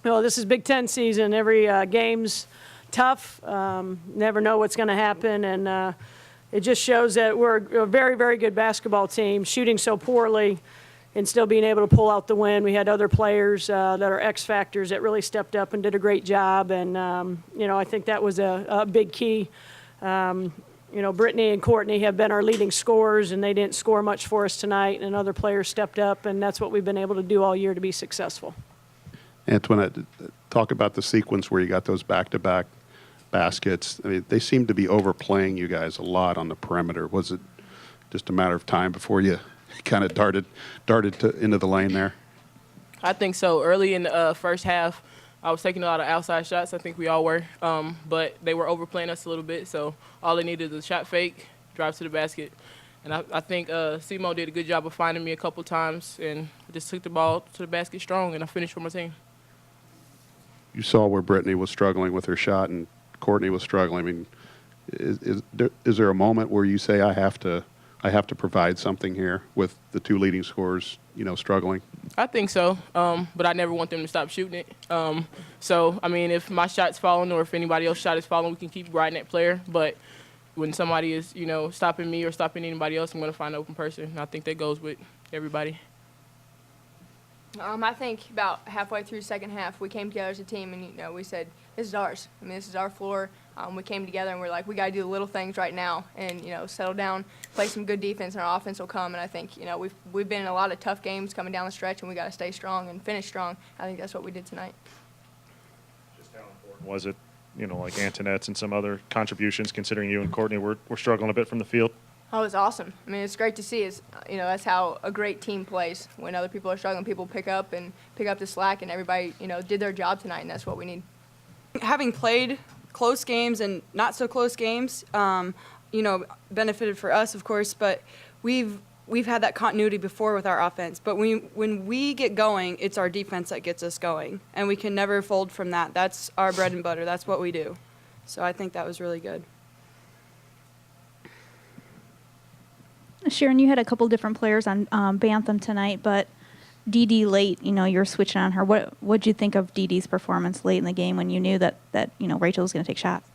Well, this is Big Ten season. Every game's tough. Never know what's going to happen, and it just shows that we're a very, very good basketball team, shooting so poorly and still being able to pull out the win. We had other players that are X factors that really stepped up and did a great job, and I think that was a big key. Brittany and Courtney have been our leading scorers, and they didn't score much for us tonight, and other players stepped up, and that's what we've been able to do all year to be successful. Antoinette, talk about the sequence where you got those back-to-back baskets. I mean, they seem to be overplaying you guys a lot on the perimeter. Was it just a matter of time before you kind of darted into the lane there? I think so. Early in the first half, I was taking a lot of outside shots. I think we all were. But they were overplaying us a little bit, so all they needed was a shot fake, drive to the basket. And I think Simo did a good job of finding me a couple times, and I just took the ball to the basket strong, and I finished for my team. You saw where Brittany was struggling with her shot and Courtney was struggling. I mean, is there a moment where you say, I have to provide something here with the two leading scorers, struggling? I think so, but I never want them to stop shooting it. So, I mean, if my shot's falling or if anybody else's shot is falling, we can keep riding that player. But when somebody is, stopping me or stopping anybody else, I'm going to find an open person. And I think that goes with everybody. I think about halfway through the second half, we came together as a team, and we said, "This is ours. I mean, this is our floor." We came together and we're like, "We got to do the little things right now, and settle down, play some good defense, and our offense will come." And I think we've been in a lot of tough games coming down the stretch, and we got to stay strong and finish strong. I think that's what we did tonight. Just how important was it, like Antionette's and some other contributions, considering you and Courtney were struggling a bit from the field? Oh, it was awesome. I mean, it's great to see. That's how a great team plays. When other people are struggling, people pick up the slack, and everybody, did their job tonight, and that's what we need. Having played close games and not so close games, benefited for us, of course, but we've had that continuity before with our offense. But when we get going, it's our defense that gets us going, and we can never fold from that. That's our bread and butter. That's what we do. So I think that was really good. Sharon, you had a couple different players on Bantam tonight, but Dee Dee late, you were switching on her. What'd you think of Dee Dee's performance late in the game when you knew that Rachel was going to take shots?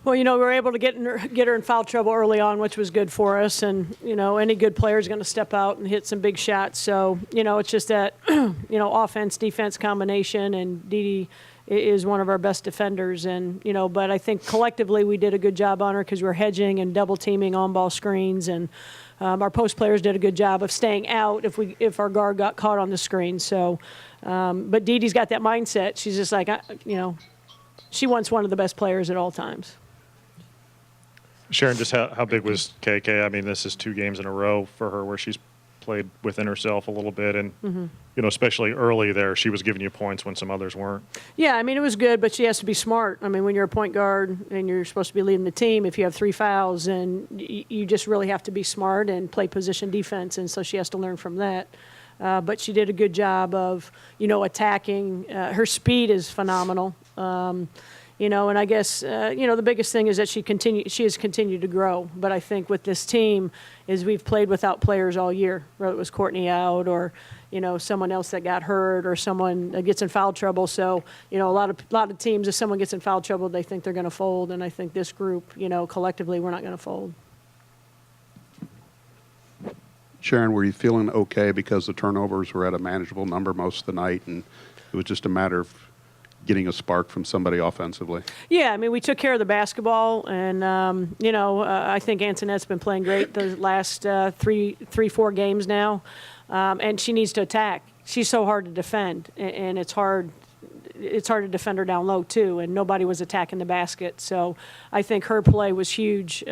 Well, we were able to get her in foul trouble early on, which was good for us. And, any good player is going to step out and hit some big shots. So, it's just that, offense-defense combination, and Dee Dee is one of our best defenders. And, but I think collectively we did a good job on her because we're hedging and double-teaming on-ball screens. And our post players did a good job of staying out if our guard got caught on the screen. So, but Dee Dee's got that mindset. She's just like, she wants one of the best players at all times. Sharon, just how big was KK? I mean, this is 2 games in a row for her where she's played within herself a little bit, and especially early there, she was giving you points when some others weren't. Yeah, I mean, it was good, but she has to be smart. I mean, when you're a point guard and you're supposed to be leading the team, if you have 3 fouls, and you just really have to be smart and play position defense, and so she has to learn from that. But she did a good job of, attacking. Her speed is phenomenal. And I guess, the biggest thing is that she has continued to grow. But I think with this team is we've played without players all year, whether it was Courtney out or, someone else that got hurt or someone that gets in foul trouble. So, a lot of teams, if someone gets in foul trouble, they think they're going to fold. And I think this group, collectively, we're not going to fold. Sharon, were you feeling okay because the turnovers were at a manageable number most of the night, and it was just a matter of getting a spark from somebody offensively? Yeah, I mean, we took care of the basketball, and, I think Antionette's been playing great the last 4 games now, and she needs to attack. She's so hard to defend, and it's hard to defend her down low, too, and nobody was attacking the basket. So I think her play was huge.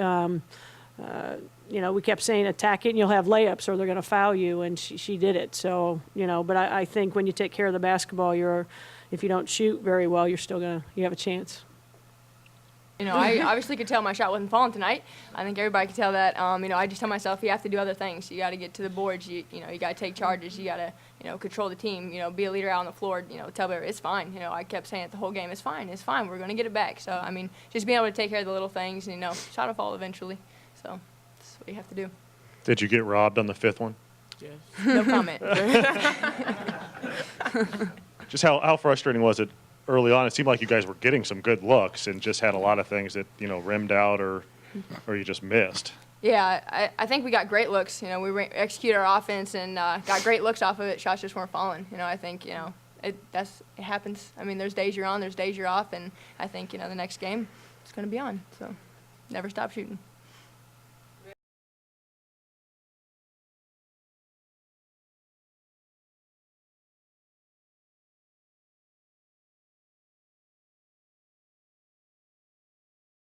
We kept saying attack it and you'll have layups or they're going to foul you, and she did it. So, but I think when you take care of the basketball, if you don't shoot very well, you have a chance. I obviously could tell my shot wasn't falling tonight. I think everybody could tell that. I just tell myself you have to do other things. You got to get to the boards. You got to take charges. You got to, control the team. Be a leader out on the floor. Tell everybody it's fine. I kept saying it the whole game. It's fine. It's fine. We're going to get it back. So just being able to take care of the little things. And shot will fall eventually. So that's what you have to do. Did you get robbed on the 5th one? Yes. No comment. just how frustrating was it early on? It seemed like you guys were getting some good looks and just had a lot of things that, rimmed out or you just missed. Yeah, I think we got great looks. We executed our offense and got great looks off of it. Shots just weren't falling. I think, it happens. I mean, there's days you're on, there's days you're off, and I think, the next game it's going to be on. So never stop shooting.